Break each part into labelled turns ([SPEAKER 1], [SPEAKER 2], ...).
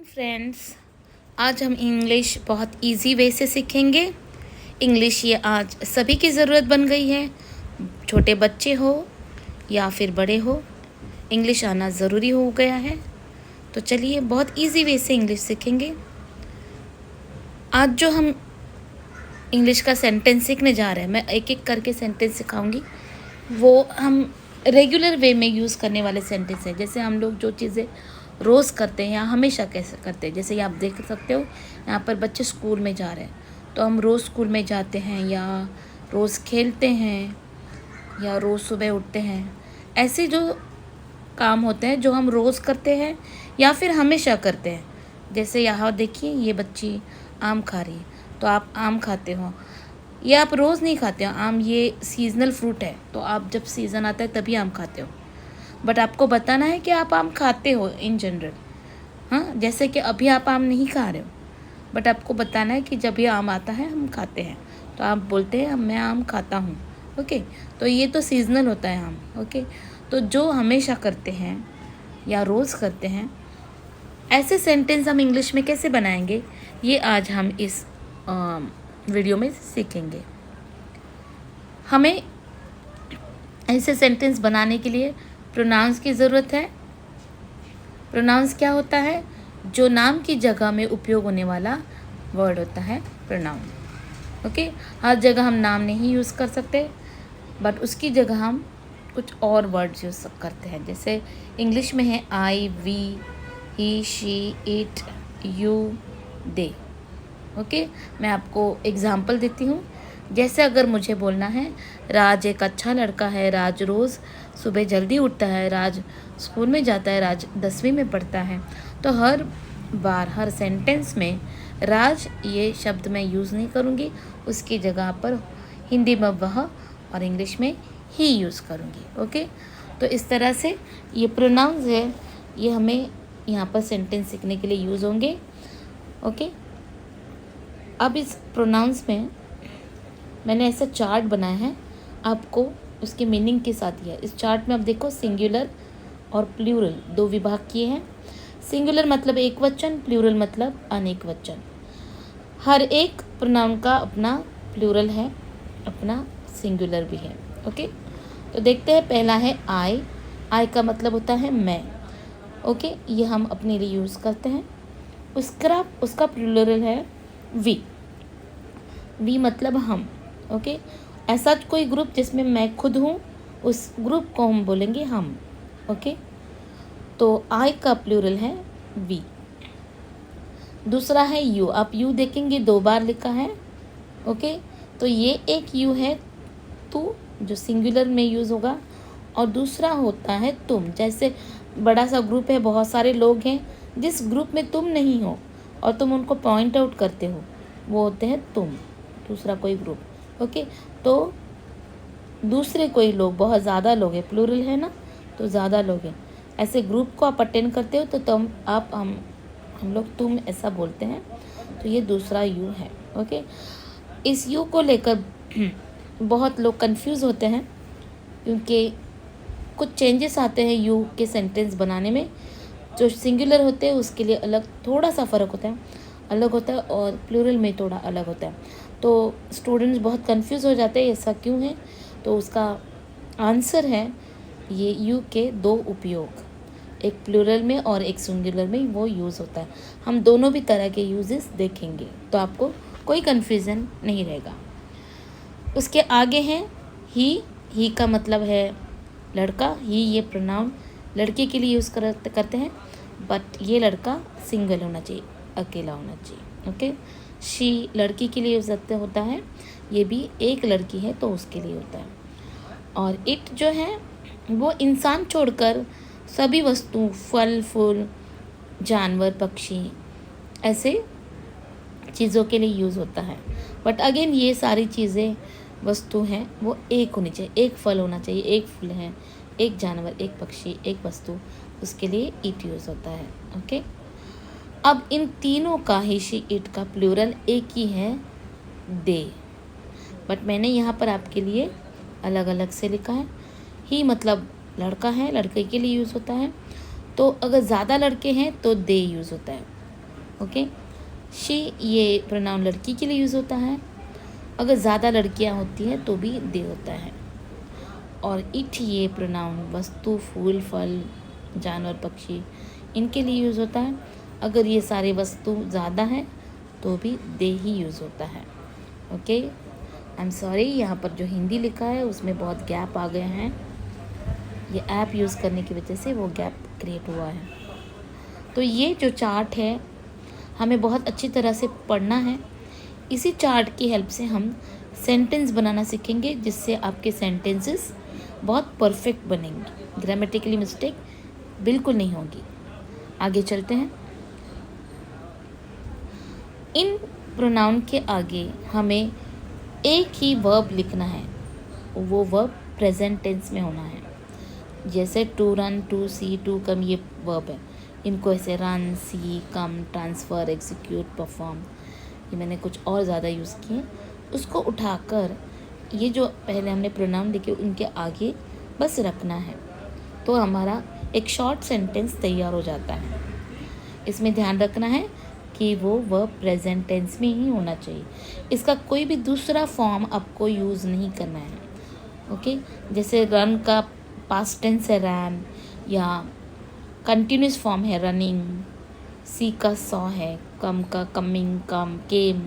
[SPEAKER 1] Morning friends, आज हम English बहुत इजी वे से सीखेंगे। इंग्लिश ये आज सभी की ज़रूरत बन गई है, छोटे बच्चे हो या फिर बड़े हो, इंग्लिश आना ज़रूरी हो गया है। तो चलिए बहुत इजी वे से इंग्लिश सीखेंगे। आज जो हम इंग्लिश का सेंटेंस सीखने जा रहे हैं, मैं एक एक करके सेंटेंस सिखाऊंगी। वो हम रेगुलर वे में यूज़ करने वाले सेंटेंस हैं। जैसे हम लोग जो चीज़ें रोज़ करते हैं या हमेशा कैसे करते हैं। जैसे ये आप देख सकते हो, यहाँ पर बच्चे स्कूल में जा रहे हैं, तो हम रोज़ स्कूल में जाते हैं या रोज़ खेलते हैं या रोज़ सुबह उठते हैं। ऐसे जो काम होते हैं जो हम रोज़ करते हैं या फिर हमेशा करते हैं। जैसे यहाँ देखिए, ये बच्ची आम खा रही है, तो आप आम खाते हो। ये आप रोज़ नहीं खाते हो आम, ये सीजनल फ्रूट है, तो आप जब सीज़न आता है तभी आम खाते हो। बट आपको बताना है कि आप आम खाते हो इन जनरल। हाँ, जैसे कि अभी आप आम नहीं खा रहे हो, बट आपको बताना है कि जब ये आम आता है हम खाते हैं, तो आप बोलते हैं मैं आम खाता हूँ। ओके, तो ये तो सीजनल होता है आम। ओके, तो जो हमेशा करते हैं या रोज़ करते हैं, ऐसे सेंटेंस हम इंग्लिश में कैसे बनाएंगे, ये आज हम इस वीडियो में सीखेंगे। हमें ऐसे सेंटेंस बनाने के लिए प्रोनाउंस की ज़रूरत है। प्रोनाउंस क्या होता है? जो नाम की जगह में उपयोग होने वाला वर्ड होता है प्रोनाउन। ओके, हर जगह हम नाम नहीं यूज़ कर सकते, बट उसकी जगह हम कुछ और वर्ड्स यूज़ करते हैं। जैसे इंग्लिश में है I, we, he, she, it, you, they. Okay, मैं आपको एग्जाम्पल देती हूँ। जैसे अगर मुझे बोलना है राज एक अच्छा लड़का है, राज रोज़ सुबह जल्दी उठता है, राज स्कूल में जाता है, राज 10वीं में पढ़ता है, तो हर बार हर सेंटेंस में राज ये शब्द मैं यूज़ नहीं करूँगी, उसकी जगह पर हिंदी में वह और इंग्लिश में ही यूज़ करूँगी। ओके, तो इस तरह से ये प्रोनाउंस है, ये हमें यहाँ पर सेंटेंस सीखने के लिए यूज़ होंगे। ओके, अब इस प्रोनाउंस में मैंने ऐसा चार्ट बनाया है, आपको उसके मीनिंग के साथ दिया। इस चार्ट में आप देखो, सिंगुलर और प्लूरल दो विभाग किए हैं। सिंगुलर मतलब एक वचन, प्लूरल मतलब अनेक वचन। हर एक प्रोनाउन का अपना प्लूरल है, अपना सिंगुलर भी है। ओके, तो देखते हैं। पहला है आई। आई का मतलब होता है मैं। ओके, ये हम अपने लिए यूज़ करते हैं। उसका प्लूरल है वी। वी मतलब हम। ओके, ऐसा कोई ग्रुप जिसमें मैं खुद हूँ, उस ग्रुप को हम बोलेंगे हम। ओके, तो आई का प्लूरल है वी। दूसरा है यू। आप यू देखेंगे 2 बार लिखा है। ओके, तो ये एक यू है तू, जो सिंगुलर में यूज़ होगा, और दूसरा होता है तुम। जैसे बड़ा सा ग्रुप है, बहुत सारे लोग हैं, जिस ग्रुप में तुम नहीं हो और तुम उनको पॉइंट आउट करते हो, वो होते हैं तुम, दूसरा कोई ग्रुप। ओके, तो दूसरे कोई लोग, बहुत ज़्यादा लोग हैं, प्लूरल है ना, तो ज़्यादा लोग हैं, ऐसे ग्रुप को आप अटेंड करते हो, तो तुम, आप, हम लोग तुम ऐसा बोलते हैं। तो ये दूसरा यू है। ओके, इस यू को लेकर बहुत लोग कंफ्यूज होते हैं, क्योंकि कुछ चेंजेस आते हैं यू के सेंटेंस बनाने में। जो सिंगुलर होते हैं उसके लिए अलग थोड़ा सा फ़र्क होता है, अलग होता है, और प्लूरल में थोड़ा अलग होता है। तो स्टूडेंट्स बहुत कंफ्यूज हो जाते हैं, ऐसा क्यों है? तो उसका आंसर है ये यू के 2 उपयोग, एक प्लूरल में और एक सिंगुलर में वो यूज़ होता है। हम दोनों भी तरह के यूजेस देखेंगे, तो आपको कोई कन्फ्यूज़न नहीं रहेगा। उसके आगे हैं ही। ही का मतलब है लड़का। ही ये प्रोनाउन लड़के के लिए यूज़ करते हैं, बट ये लड़का सिंगल होना चाहिए, अकेला होना चाहिए। ओके, शी लड़की के लिए यूज़ होता है, ये भी एक लड़की है तो उसके लिए होता है। और इट जो है वो इंसान छोड़कर सभी वस्तु, फल फूल, जानवर, पक्षी, ऐसे चीज़ों के लिए यूज़ होता है। बट अगेन ये सारी चीज़ें, वस्तु हैं, वो एक होनी चाहिए, एक फल होना चाहिए, एक फूल है, एक जानवर, एक पक्षी, एक वस्तु, उसके लिए इट यूज़ होता है। ओके, अब इन तीनों का, ही, शी, इट का प्लूरल एक ही है, दे। बट मैंने यहाँ पर आपके लिए अलग अलग से लिखा है। ही मतलब लड़का है, लड़के के लिए यूज़ होता है, तो अगर ज़्यादा लड़के हैं तो दे यूज़ होता है। ओके। शी ये प्रोनाउन लड़की के लिए यूज़ होता है, अगर ज़्यादा लड़कियां होती हैं तो भी दे होता है। और इट ये प्रोनाउन वस्तु, फूल, फल, जानवर, पक्षी इनके लिए यूज़ होता है, अगर ये सारे वस्तु ज़्यादा हैं तो भी दे ही यूज़ होता है। ओके, आई एम सॉरी, यहाँ पर जो हिंदी लिखा है उसमें बहुत गैप आ गए हैं, ये ऐप यूज़ करने की वजह से वो गैप क्रिएट हुआ है। तो ये जो चार्ट है हमें बहुत अच्छी तरह से पढ़ना है। इसी चार्ट की हेल्प से हम सेंटेंस बनाना सीखेंगे, जिससे आपके सेंटेंसेस बहुत परफेक्ट बनेंगे, ग्रामेटिकली मिस्टेक बिल्कुल नहीं होगी। आगे चलते हैं। इन प्रोनाउन के आगे हमें एक ही वर्ब लिखना है, वो वर्ब प्रेजेंट टेंस में होना है। जैसे to run, to see, to come, ये वर्ब है, इनको ऐसे run, see, come, transfer, execute, perform, ये मैंने कुछ और ज़्यादा यूज़ किए। उसको उठाकर ये जो पहले हमने प्रोनाउन लिखे उनके आगे बस रखना है, तो हमारा एक शॉर्ट सेंटेंस तैयार हो जाता है। इसमें ध्यान रखना है कि वो वर्ब प्रेजेंट टेंस में ही होना चाहिए, इसका कोई भी दूसरा फॉर्म आपको यूज़ नहीं करना है। ओके, जैसे रन का पास्ट टेंस है रैन, या कंटिन्यूस फॉर्म है रनिंग, सी का सॉ है, कम का कमिंग, कम, केम,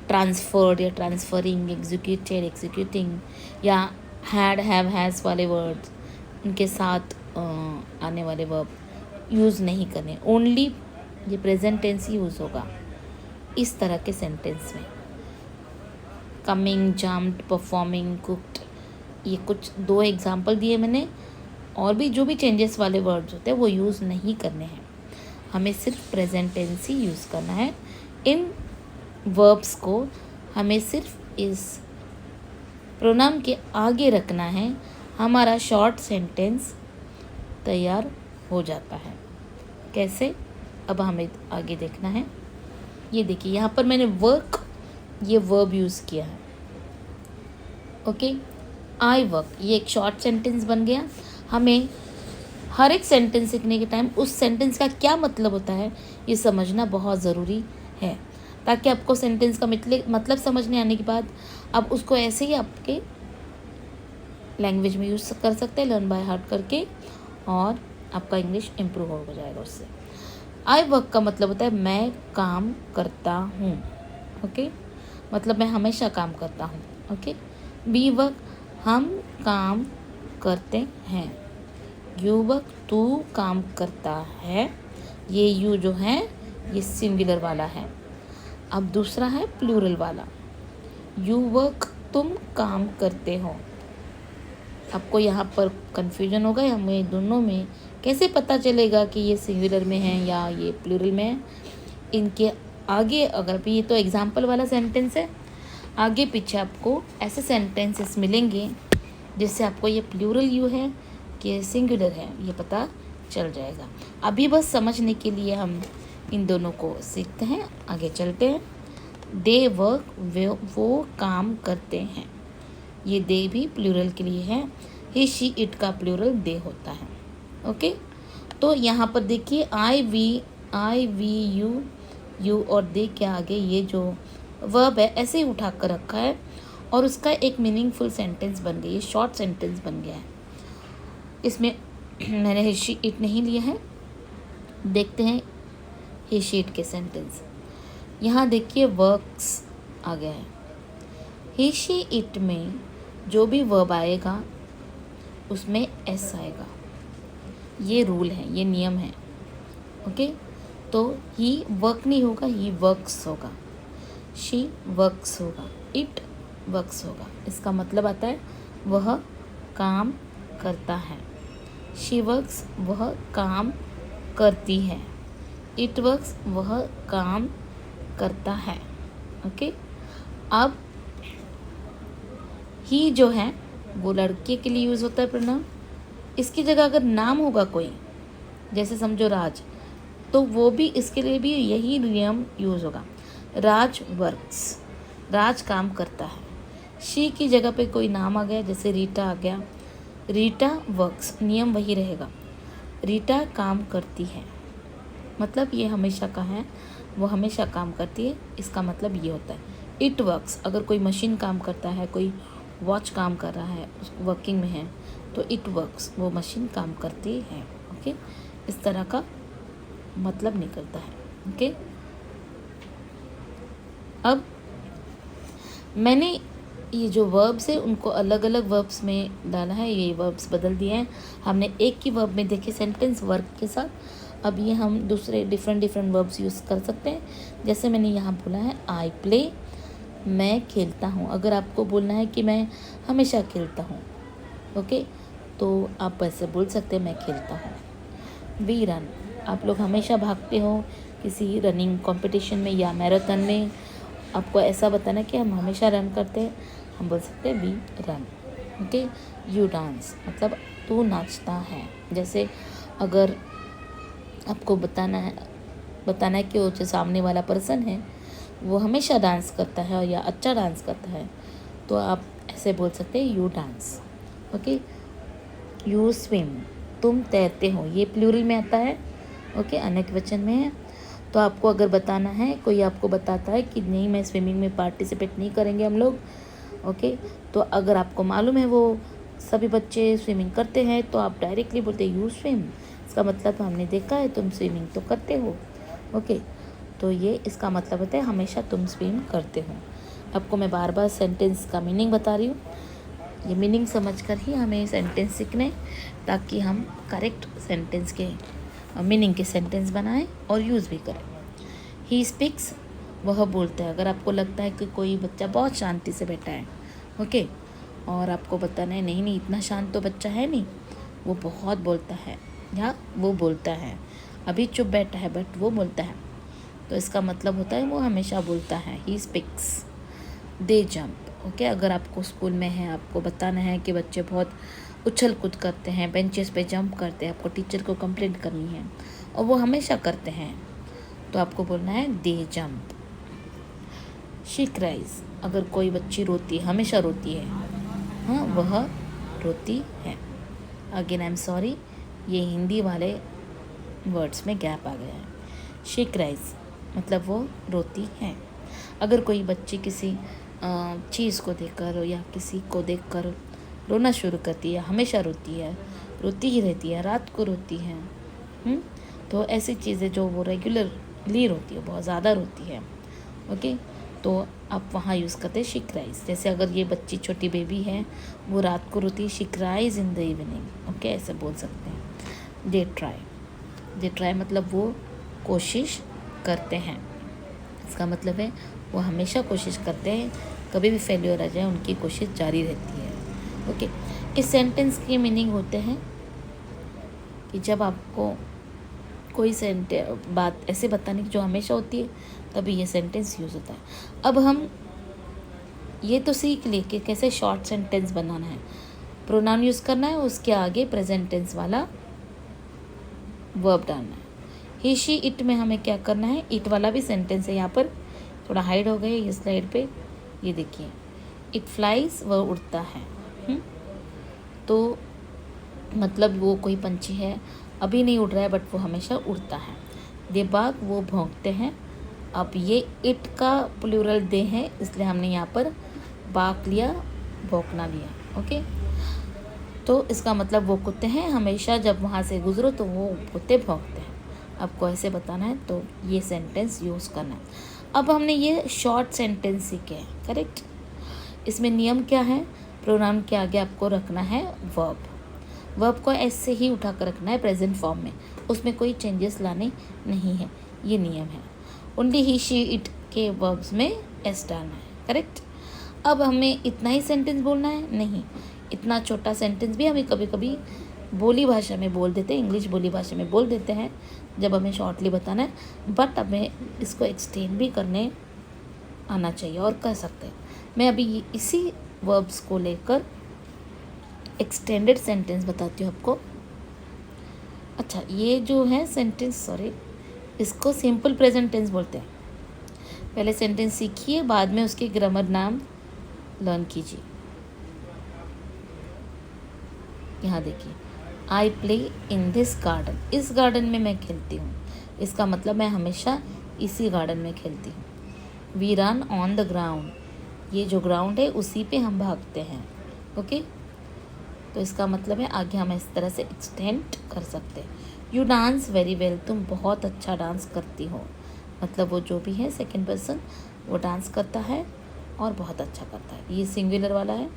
[SPEAKER 1] ट्रांसफर्ड या ट्रांसफरिंग, एग्जीक्यूटेड, एग्जीक्यूटिंग, या हैड, हैव, हैज़ वाले वर्ड्स उनके साथ आने वाले वर्ब यूज़ नहीं करने, ओनली ये प्रेजेंट टेंस ही यूज़ होगा इस तरह के सेंटेंस में। कमिंग, जम्प्ड, परफॉर्मिंग, कुक्ड, ये कुछ 2 एग्जाम्पल दिए मैंने, और भी जो भी चेंजेस वाले वर्ड्स होते हैं वो यूज़ नहीं करने हैं, हमें सिर्फ प्रेजेंट टेंस ही यूज़ करना है। इन वर्ब्स को हमें सिर्फ इस प्रोनाउन के आगे रखना है, हमारा शॉर्ट सेंटेंस तैयार हो जाता है। कैसे, अब हमें आगे देखना है। ये देखिए यहाँ पर मैंने वर्क ये वर्ब यूज़ किया है। ओके, आई वर्क, ये एक शॉर्ट सेंटेंस बन गया। हमें हर एक सेंटेंस सीखने के टाइम उस सेंटेंस का क्या मतलब होता है ये समझना बहुत ज़रूरी है, ताकि आपको सेंटेंस का मतलब समझने आने के बाद आप उसको ऐसे ही आपके लैंग्वेज में यूज़ कर सकते हैं, लर्न बाय हार्ट करके, और आपका इंग्लिश इम्प्रूव हो जाएगा उससे। आई वर्क का मतलब होता है मैं काम करता हूँ। ओके, मतलब मैं हमेशा काम करता हूँ। ओके, वी वर्क, हम काम करते हैं। यू वर्क, तू काम करता है, ये यू जो है ये सिंगुलर वाला है। अब दूसरा है प्लूरल वाला, यू वर्क, तुम काम करते हो। आपको यहाँ पर कन्फ्यूजन होगा, हमें दोनों में कैसे पता चलेगा कि ये सिंगुलर में है या ये प्लूरल में है। इनके आगे, अगर भी ये तो एग्जाम्पल वाला सेंटेंस है, आगे पीछे आपको ऐसे सेंटेंसेस मिलेंगे जिससे आपको ये प्लूरल यू है कि सिंगुलर है ये पता चल जाएगा। अभी बस समझने के लिए हम इन दोनों को सीखते हैं, आगे चलते हैं। दे वर्क, वो काम करते हैं, ये दे भी प्लूरल के लिए है। ही, शी, इट का प्लूरल दे होता है। ओके, तो यहाँ पर देखिए आई वी, यू और दे के आगे ये जो वर्ब है ऐसे ही उठा कर रखा है, और उसका एक मीनिंगफुल सेंटेंस बन गई है, शॉर्ट सेंटेंस बन गया है। इसमें मैंने ही, शी, इट नहीं लिया है। देखते हैं ही, शी, इट के सेंटेंस। यहाँ देखिए वर्क्स आ गया है। ही, शी, इट में जो भी वर्ब आएगा उसमें एस आएगा, ये रूल है, ये नियम है। ओके, तो ही वर्क नहीं होगा, ही वर्क्स होगा, शी वर्क्स होगा, इट वर्क्स होगा। इसका मतलब आता है वह काम करता है। शी वर्क्स, वह काम करती है। इट वर्क्स, वह काम करता है। ओके, अब ही जो है वो लड़के के लिए यूज़ होता है प्रोनाउन। इसकी जगह अगर नाम होगा कोई, जैसे समझो राज, तो वो भी इसके लिए भी यही नियम यूज़ होगा। राज वर्क्स, राज काम करता है। शी की जगह पे कोई नाम आ गया, जैसे रीटा आ गया, रीटा वर्क्स, नियम वही रहेगा, रीटा काम करती है। मतलब ये हमेशा का है, वो हमेशा काम करती है, इसका मतलब ये होता है। इट वर्क्स, अगर कोई मशीन काम करता है, कोई वॉच काम कर रहा है, वर्किंग में है, तो इट वर्क्स, वो मशीन काम करती है। ओके, इस तरह का मतलब निकलता है। ओके, अब मैंने ये जो वर्ब्स है उनको अलग अलग वर्ब्स में डाला है, ये वर्ब्स बदल दिए हैं हमने। एक ही वर्ब में देखे सेंटेंस वर्क के साथ, अब ये हम दूसरे डिफरेंट वर्ब्स यूज़ कर सकते हैं। जैसे मैंने यहाँ बोला है आई प्ले, मैं खेलता हूँ। अगर आपको बोलना है कि मैं हमेशा खेलता हूँ, ओके, तो आप ऐसे बोल सकते हैं मैं खेलता हूँ। वी रन, आप लोग हमेशा भागते हो किसी रनिंग कंपटीशन में या मैराथन में, आपको ऐसा बताना कि हम हमेशा रन करते हैं, हम बोल सकते हैं we run. Okay, you dance, मतलब तू नाचता है। जैसे अगर आपको बताना है कि वो जो सामने वाला पर्सन है वो हमेशा डांस करता है या अच्छा डांस करता है, तो आप ऐसे बोल सकते हैं you dance. Okay, you swim, तुम तैरते हो, ये प्लूरल में आता है। ओके, अनेक वचन में है। तो आपको अगर बताना है, कोई आपको बताता है कि नहीं मैं स्विमिंग में पार्टिसिपेट नहीं करेंगे हम लोग, ओके, तो अगर आपको मालूम है वो सभी बच्चे स्विमिंग करते हैं, तो आप डायरेक्टली बोलते यू स्विम, इसका मतलब हमने देखा है तुम स्विमिंग तो करते हो। ओके, तो ये इसका मतलब होता है हमेशा तुम स्विम करते हो। आपको मैं बार बार सेंटेंस का मीनिंग बता रही हूँ, ये मीनिंग समझकर ही हमें सेंटेंस सीखने, ताकि हम करेक्ट सेंटेंस के मीनिंग के सेंटेंस बनाएं और यूज़ भी करें। ही स्पीक्स, वह बोलता है। अगर आपको लगता है कि कोई बच्चा बहुत शांति से बैठा है, ओके, और आपको बताना है नहीं इतना शांत तो बच्चा है नहीं, वो बहुत बोलता है या वो बोलता है, अभी चुप बैठा है बट वो बोलता है, तो इसका मतलब होता है वो हमेशा बोलता है। He speaks. They jump, okay, अगर आपको स्कूल में है, आपको बताना है कि बच्चे बहुत उछल कूद करते हैं, बेंचेस पे जंप करते हैं, आपको टीचर को कंप्लेंट करनी है और वो हमेशा करते हैं, तो आपको बोलना है दे जंप। शी क्राइज, अगर कोई बच्ची रोती है, हमेशा रोती है, हाँ वह रोती है। अगेन आई एम सॉरी, ये हिंदी वाले वर्ड्स में गैप आ गया है। शी क्राइज मतलब वो रोती है। अगर कोई बच्ची किसी चीज़ को देखकर या किसी को देखकर रोना शुरू करती है, हमेशा रोती है, रोती ही रहती है, रात को रोती है, तो ऐसी चीज़ें जो वो रेगुलरली रोती है, बहुत ज़्यादा रोती है, ओके, तो आप वहाँ यूज़ करते हैं शी क्राइज। जैसे अगर ये बच्ची छोटी बेबी है, वो रात को रोती है, she cries in the evening, okay, ऐसे बोल सकते हैं। दे ट्राई मतलब वो कोशिश करते हैं, इसका मतलब है वो हमेशा कोशिश करते हैं, कभी भी फेल्योर आ जाए उनकी कोशिश जारी रहती है। ओके, इस सेंटेंस के मीनिंग होते हैं कि जब आपको कोई बात ऐसे बताने की जो हमेशा होती है, तभी ये सेंटेंस यूज़ होता है। अब हम ये तो सीख लिए कि कैसे शॉर्ट सेंटेंस बनाना है, प्रोनाउन यूज़ करना है, उसके आगे प्रेजेंट टेंस वाला वर्ब डालना है। ही शी इट में हमें क्या करना है, इट वाला भी सेंटेंस है, यहाँ पर थोड़ा हाइड हो गए ये स्लाइड पे, ये देखिए, इट फ्लाइज, वह उड़ता है। तो मतलब वो कोई पंछी है, अभी नहीं उड़ रहा है बट वो हमेशा उड़ता है। दे बाग, वो भौंकते हैं। अब ये इट का प्लूरल दे है, इसलिए हमने यहाँ पर बाग लिया, भौंकना लिया। ओके, तो इसका मतलब वो कुत्ते हैं, हमेशा जब वहाँ से गुजरो तो वो कुत्ते भौंकते हैं। आपको ऐसे बताना है तो ये सेंटेंस यूज़ करना है। अब हमने ये शॉर्ट सेंटेंस सीखे हैं, करेक्ट। इसमें नियम क्या है, प्रोनाउन के आगे आपको रखना है वर्ब को ऐसे ही उठा कर रखना है प्रेजेंट फॉर्म में, उसमें कोई चेंजेस लाने नहीं है, ये नियम है। ओनली ही शी इट के वर्ब्स में एस डालना है, करेक्ट। अब हमें इतना ही सेंटेंस बोलना है, नहीं, इतना छोटा सेंटेंस भी हमें कभी कभी बोली भाषा में बोल देते हैं, इंग्लिश बोली भाषा में बोल देते हैं जब हमें शॉर्टली बताना है, बट हमें इसको एक्सटेंड भी करने आना चाहिए और कर सकते हैं। मैं अभी इसी वर्ब्स को लेकर एक्सटेंडेड सेंटेंस बताती हूँ आपको। अच्छा, ये जो है सेंटेंस, इसको सिंपल प्रेजेंट टेंस बोलते हैं। पहले सेंटेंस सीखिए, बाद में उसके ग्रामर नाम लर्न कीजिए। यहाँ देखिए, I play in this garden, इस गार्डन में मैं खेलती हूँ। इसका मतलब मैं हमेशा इसी गार्डन में खेलती हूँ। We run on the ground, ये जो ग्राउंड है उसी पे हम भागते हैं। ओके, तो इसका मतलब है आगे हम इस तरह से एक्सटेंड कर सकते हैं। यू डांस वेरी वेल, तुम बहुत अच्छा डांस करती हो। मतलब वो जो भी है सेकंड पर्सन वो डांस करता है और बहुत अच्छा करता है। ये सिंगुलर वाला है।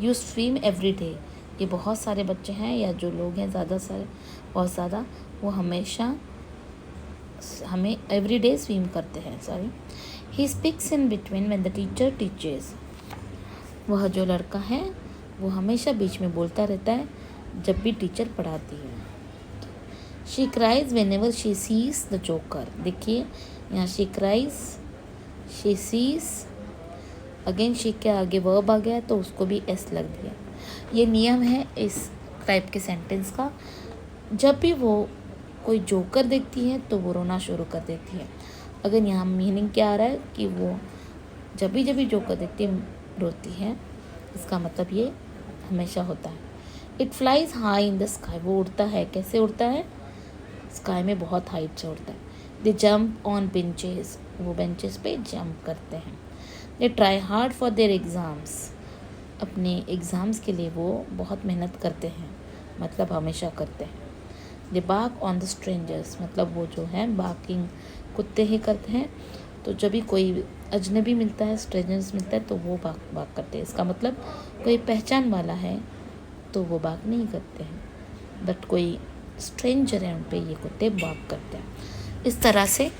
[SPEAKER 1] यू स्विम एवरी डे, ये बहुत सारे बच्चे हैं या जो लोग हैं बहुत ज़्यादा, वो हमेशा हमें एवरी डे स्विम करते हैं। Sorry, he speaks in between when the teacher teachers, वह जो लड़का है वो हमेशा बीच में बोलता रहता है जब भी टीचर पढ़ाती है। She cries when ever she sees the joker, देखिए यहाँ she cries, she sees, again she के आगे वर्ब आ गया तो उसको भी एस लग दिया। ये नियम है इस टाइप के सेंटेंस का। जब भी वो कोई जोकर देखती है तो वो रोना शुरू कर देती है। अगर यहाँ मीनिंग क्या आ रहा है कि वो जब भी जोकर देखती है रोती है, इसका मतलब ये हमेशा होता है। It flies high in the sky, वो उड़ता है। कैसे उड़ता है? स्काई में बहुत हाइट से उड़ता है। दे जम्प ऑन बेंचेस, वो बेंचेस पे जंप करते हैं। They try hard for their exams, अपने एग्ज़ाम्स के लिए वो बहुत मेहनत करते हैं, मतलब हमेशा करते हैं। दे बार्क ऑन द स्ट्रेंजर्स, मतलब वो जो है बार्किंग कुत्ते ही करते हैं। तो जब भी कोई अजनबी मिलता है, स्ट्रेंजर्स मिलता है तो वो बाक करते हैं। इसका मतलब कोई पहचान वाला है तो वो बाक नहीं करते हैं, बट कोई स्ट्रेंजर है उन पे ये कुत्ते बाक करते हैं। इस तरह से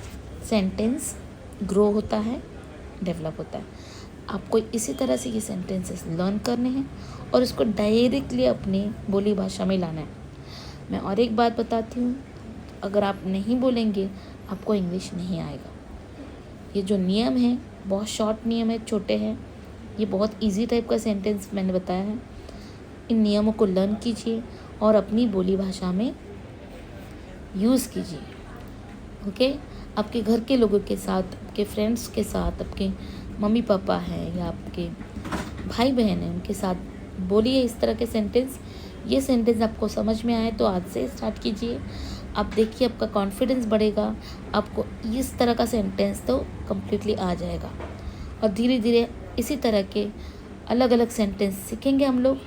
[SPEAKER 1] सेंटेंस ग्रो होता है, डेवलप होता है। आपको इसी तरह से ये सेंटेंसेस लर्न करने हैं और इसको डायरेक्टली अपनी बोली भाषा में लाना है। मैं और एक बात बताती हूँ, अगर आप नहीं बोलेंगे आपको इंग्लिश नहीं आएगा। ये जो नियम है बहुत शॉर्ट नियम है, छोटे हैं, ये बहुत इजी टाइप का सेंटेंस मैंने बताया है। इन नियमों को लर्न कीजिए और अपनी बोली भाषा में यूज़ कीजिए। ओके, आपके घर के लोगों के साथ, आपके फ्रेंड्स के साथ, आपके मम्मी पापा हैं या आपके भाई बहन हैं, उनके साथ बोलिए इस तरह के सेंटेंस। ये सेंटेंस आपको समझ में आए तो आज से स्टार्ट कीजिए। आप देखिए आपका कॉन्फिडेंस बढ़ेगा, आपको इस तरह का सेंटेंस तो कम्प्लीटली आ जाएगा। और धीरे धीरे इसी तरह के अलग अलग सेंटेंस सीखेंगे हम लोग,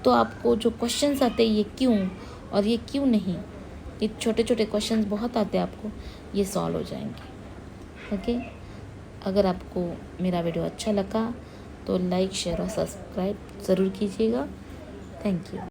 [SPEAKER 1] तो आपको जो क्वेश्चंस आते हैं ये क्यों और ये क्यों नहीं, ये छोटे छोटे क्वेश्चंस बहुत आते हैं आपको, ये सॉल्व हो जाएंगे। ओके, अगर आपको मेरा वीडियो अच्छा लगा तो लाइक, शेयर और सब्सक्राइब ज़रूर कीजिएगा। Thank you.